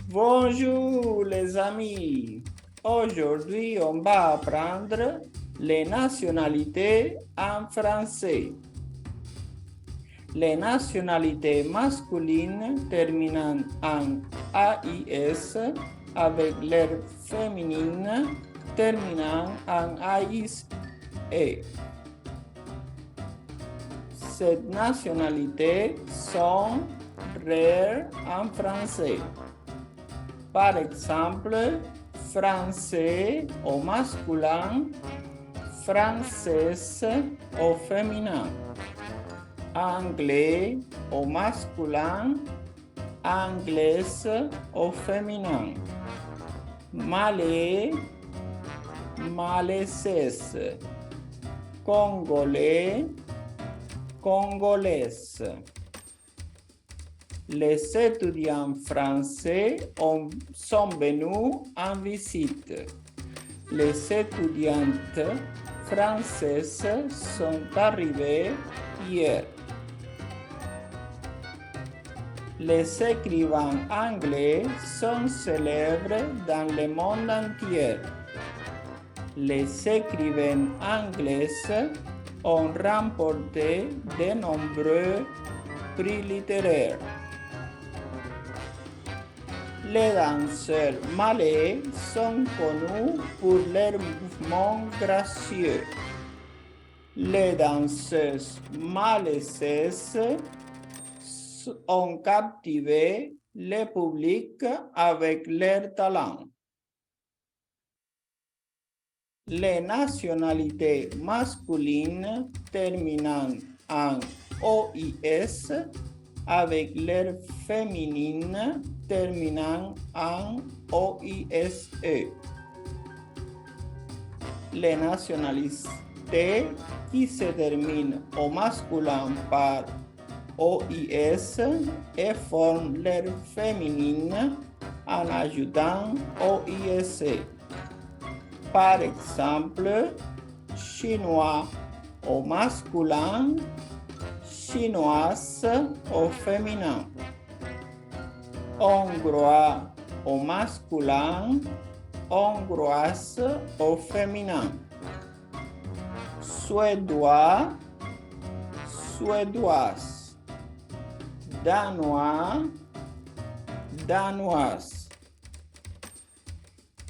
Bonjour les amis. Aujourd'hui, on va apprendre les nationalités en français. Les nationalités masculines terminant en AIS avec l'air féminine terminant en AISE. Ces nationalités sont rares en français. Par exemple, français au masculin, française au féminin. Anglais au masculin, anglaise au féminin. Malais, malaises. Congolais, congolaise. Les étudiants français sont venus en visite. Les étudiantes françaises sont arrivées hier. Les écrivains anglais sont célèbres dans le monde entier. Les écrivaines anglaises ont remporté de nombreux prix littéraires. Les danseurs malais sont connus pour leurs mouvements gracieux. Les danseuses malaisaises ont captivé le public avec leur talent. Les nationalités masculines terminant en OIS avec l'air féminine terminant en OISE. Les nationalités qui se terminent au masculin par OIS et forment l'air féminine en ajoutant OISE. Par exemple, chinois au masculin, chinoise au féminin. Hongrois au masculin, hongroise au féminin. Suédois, suédoise. Danois, danoise.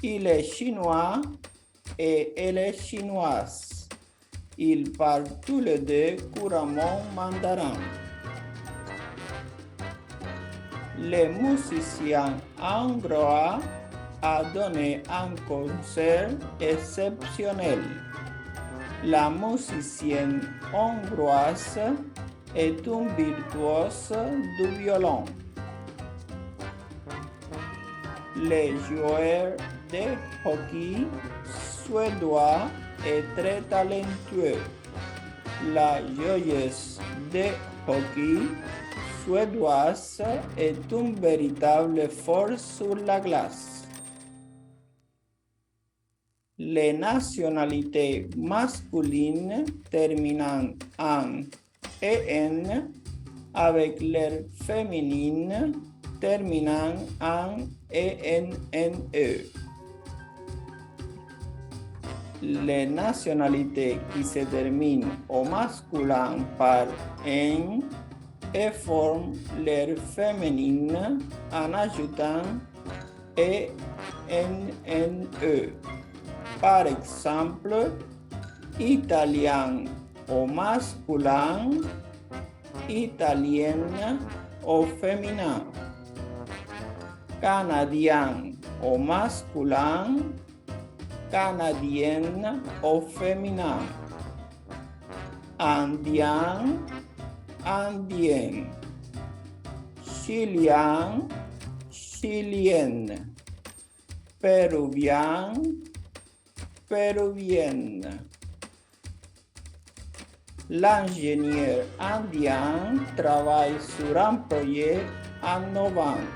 Il est chinois et elle est chinoise. Ils parlent tous les deux couramment mandarin. Le musicien hongrois a donné un concert exceptionnel. La musicienne hongroise est une virtuose du violon. Le joueur de hockey suédois est très talentueux. La joueuse de hockey suédoise est une véritable force sur la glace. Les nationalités masculines terminant en EN avec l'air féminine terminant en ENNE. Les nationalités qui se terminent au masculin par en et forment l'air féminine en ajoutant ENNE. Par exemple, italien au masculin, italienne au féminin. Canadien au masculin, canadienne au féminin. Indien, indienne. Chilien, chilienne. Péruvien, péruvienne. L'ingénieur indien travaille sur un projet en novembre.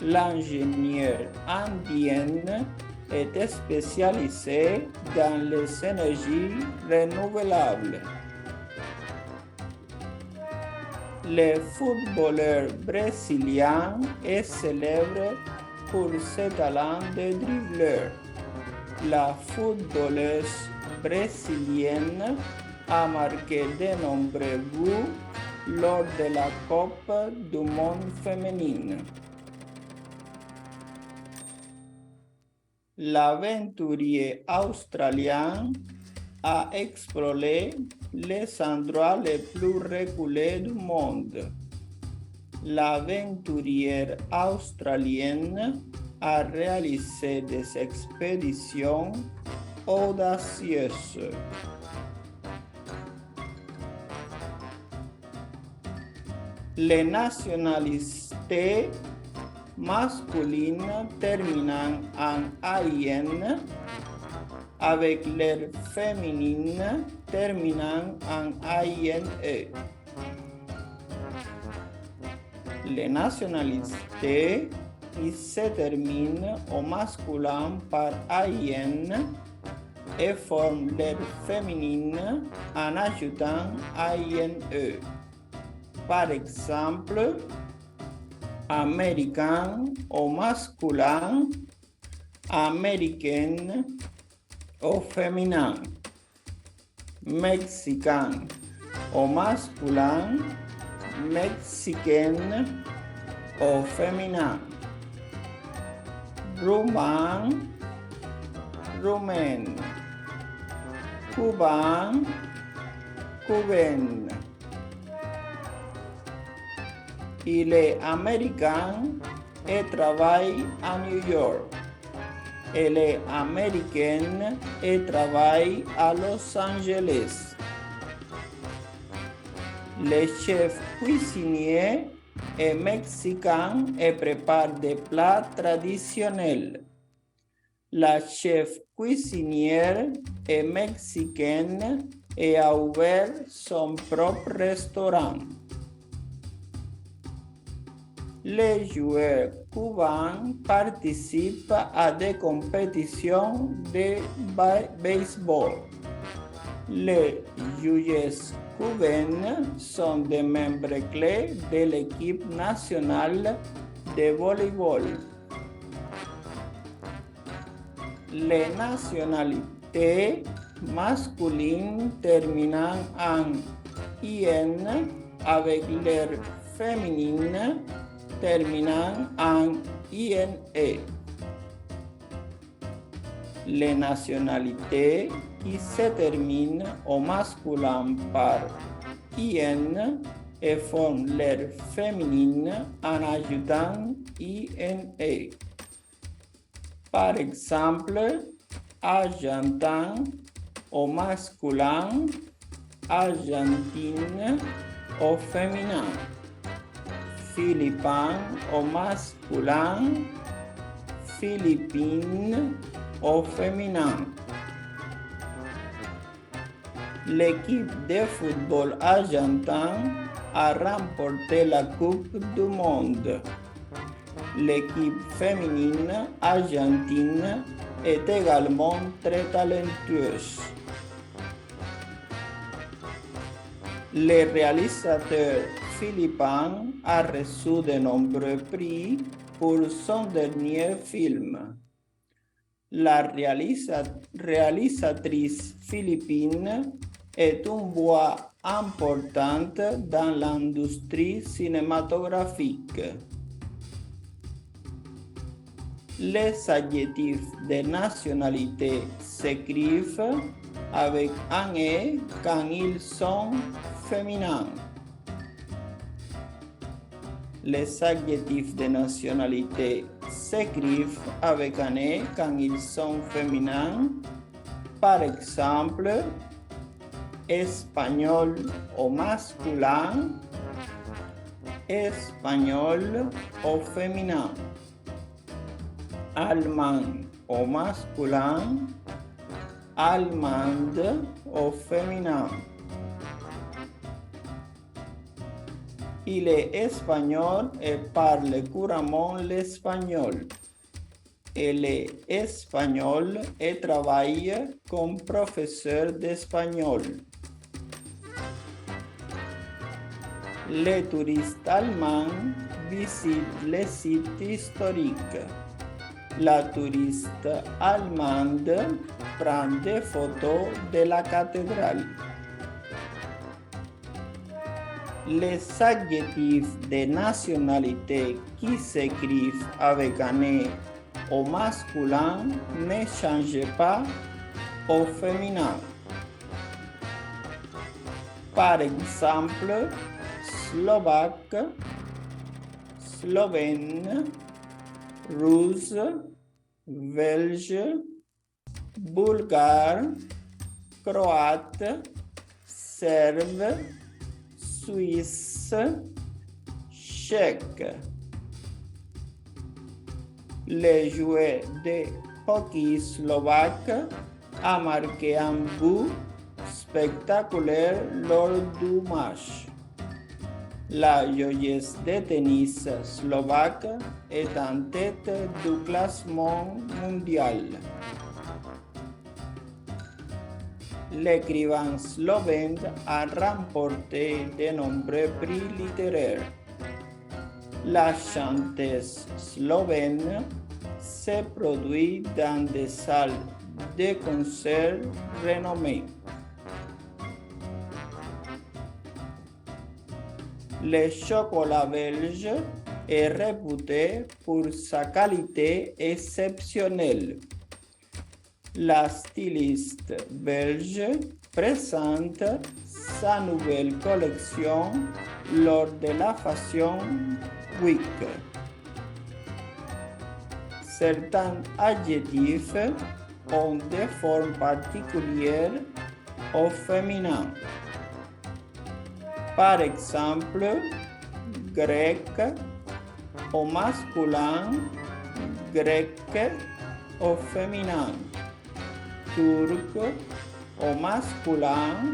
L'ingénieur indien est spécialisé dans les énergies renouvelables. Le footballeur brésilien est célèbre pour ses talents de dribbleur. La footballeuse brésilienne a marqué de nombreux buts lors de la Coupe du Monde féminine. L'aventurier australien a exploré les endroits les plus reculés du monde. L'aventurière australienne a réalisé des expéditions audacieuses. Les nationalités masculines terminant en AIN avec les féminines terminant en INE. Les nationalités qui se terminent au masculin par AIN et forment les féminines en ajoutant INE. Par exemple, américain au masculin, américaine au féminin, mexicain au masculin, mexicaine au féminin, roumain, roumaine, cubain, cubaine. Il est américain et travaille à New York. Elle est américaine et travaille à Los Angeles. Le chef cuisinier est mexicain et prépare des plats traditionnels. La chef cuisinière est mexicaine et a ouvert son propre restaurant. Les joueurs cubains participent à des compétitions de baseball. Les joueuses cubaines sont des membres clés de l'équipe nationale de volley-ball. Les nationalités masculines terminant en IN avec les féminines terminant en INE. Les nationalités qui se terminent au masculin par IN et forment l'air féminine en ajoutant INE. Par exemple, argentin au masculin, argentine au féminin. Philippin au masculin, Philippines au féminin. L'équipe de football argentin a remporté la Coupe du Monde. L'équipe féminine argentine est également très talentueuse. Le réalisateur philippin a reçu de nombreux prix pour son dernier film. La réalisatrice philippine est une voix importante dans l'industrie cinématographique. Les adjectifs de nationalité s'écrivent avec un E quand ils sont féminins. Les adjectifs de nationalité s'écrivent avec un E quand ils sont féminins. Par exemple, espagnol au masculin, espagnol au féminin. Allemand au masculin, allemande au féminin. Il est espagnol et parle couramment l'espagnol. Elle est espagnole et travaille comme professeur d'espagnol. Les touristes allemands visitent les sites historiques. La touriste allemande prend des photos de la cathédrale. Les adjectifs de nationalité qui s'écrivent avec un E au masculin ne changent pas au féminin. Par exemple, slovaque, slovène, russe, belge, bulgare, croate, serbe, suisse, tchèque. Le joueur de hockey slovaque a marqué un but spectaculaire lors du match. La joueuse de tennis slovaque est en tête du classement mondial. L'écrivain slovène a remporté de nombreux prix littéraires. La chanteuse slovène se produit dans des salles de concert renommées. Le chocolat belge est réputé pour sa qualité exceptionnelle. La styliste belge présente sa nouvelle collection lors de la Fashion Week. Certains adjectifs ont des formes particulières au féminin. Par exemple, grec au masculin, grec au féminin, turc au masculin,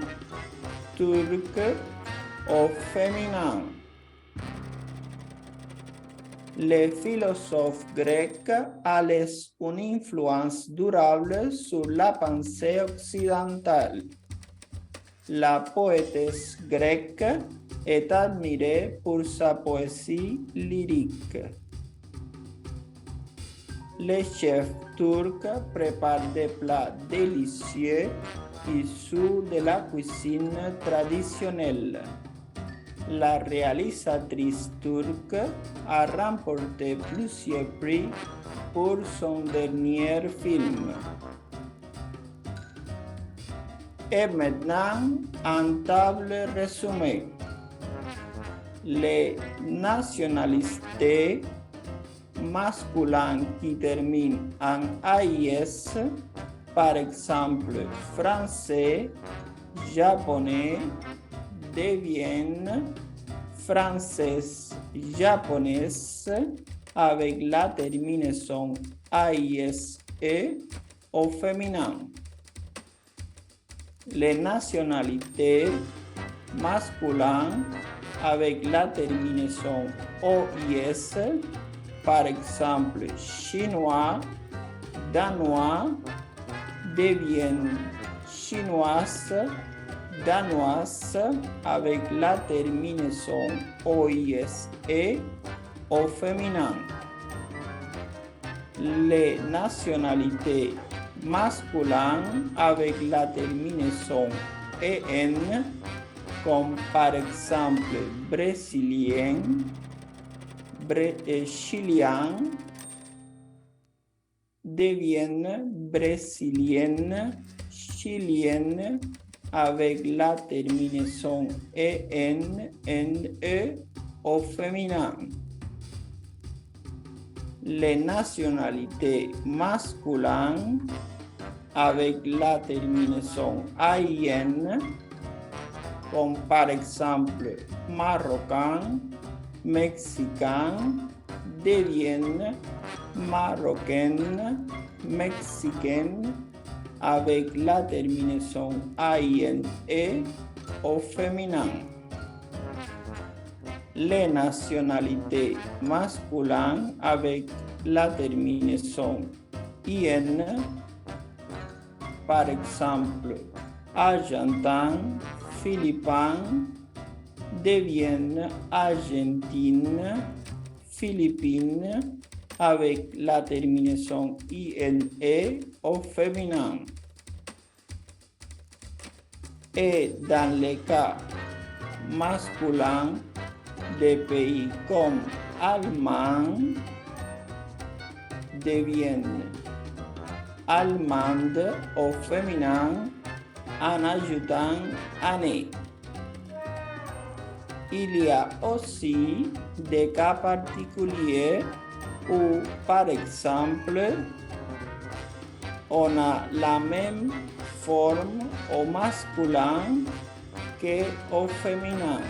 turc au féminin. Les philosophes grecs a laissé une influence durable sur la pensée occidentale. La poétesse grecque est admirée pour sa poésie lyrique. Les chefs turcs préparent des plats délicieux issus de la cuisine traditionnelle. La réalisatrice turque a remporté plusieurs prix pour son dernier film. Et maintenant, un table résumé. Les nationalités masculines qui terminent en AIS, par exemple français, japonais, deviennent françaises, japonaises avec la terminaison AISE au féminin. Les nationalités masculines avec la terminaison OIS, par exemple chinois, danois, deviennent chinoises, danoises avec la terminaison OISE au féminin. Les nationalités masculines avec la terminaison EN, comme par exemple brésilien, chilien, deviennent brésiliennes, chiliennes avec la terminaison EN, NE au féminin. Les nationalités masculines avec la terminaison AIN, comme par exemple marocain, mexicain, deviennent marocaines, mexicaines avec la terminaison AINE au féminin. Les nationalités masculines avec la terminaison IN, par exemple argentin, philippin, deviennent argentines, philippines, avec la terminaison INE au féminin. Et dans les cas masculins, des pays comme Allemagne deviennent allemande au féminin en ajoutant année. Il y a aussi des cas particuliers où, par exemple, on a la même forme au masculin qu'au féminin.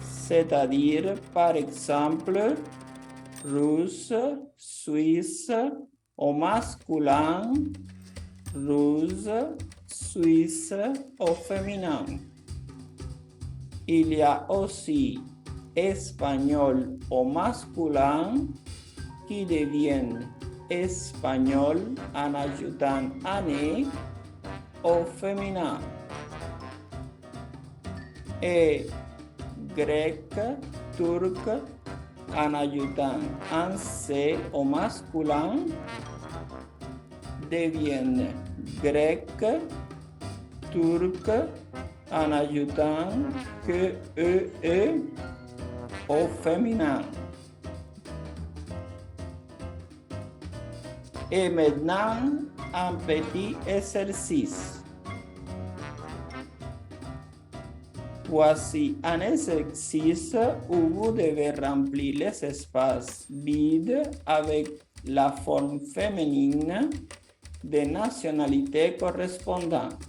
C'est-à-dire, par exemple, russe, suisse, au masculin, russe, suisse, au féminin. Il y a aussi espagnol au masculin qui deviennent espagnol en ajoutant année au féminin. Et grec, turc en ajoutant un C au masculin deviennent grec, turc en ajoutant que EE au féminin. Et maintenant, un petit exercice. Voici un exercice où vous devez remplir les espaces vides avec la forme féminine de nationalité correspondante.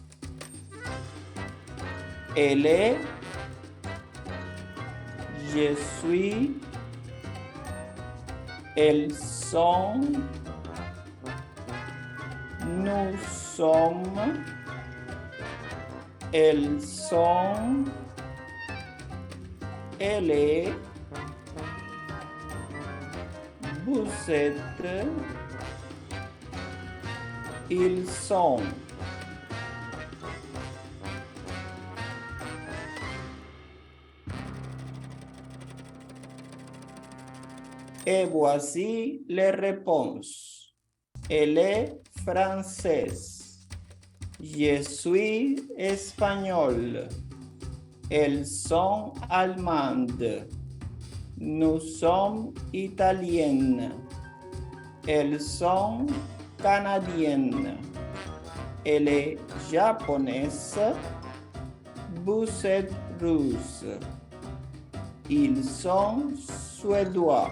Elle est, je suis, elles sont, nous sommes, elles sont, elle est, vous êtes, ils sont. Et voici les réponses. Elle est française. Je suis espagnol. Elles sont allemandes. Nous sommes italiennes. Elles sont canadiennes. Elle est japonaise. Vous êtes russe. Ils sont suédois.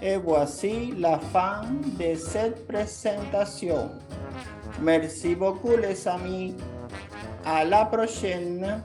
Et voici la fin de cette présentation. Merci beaucoup les amis. À la prochaine.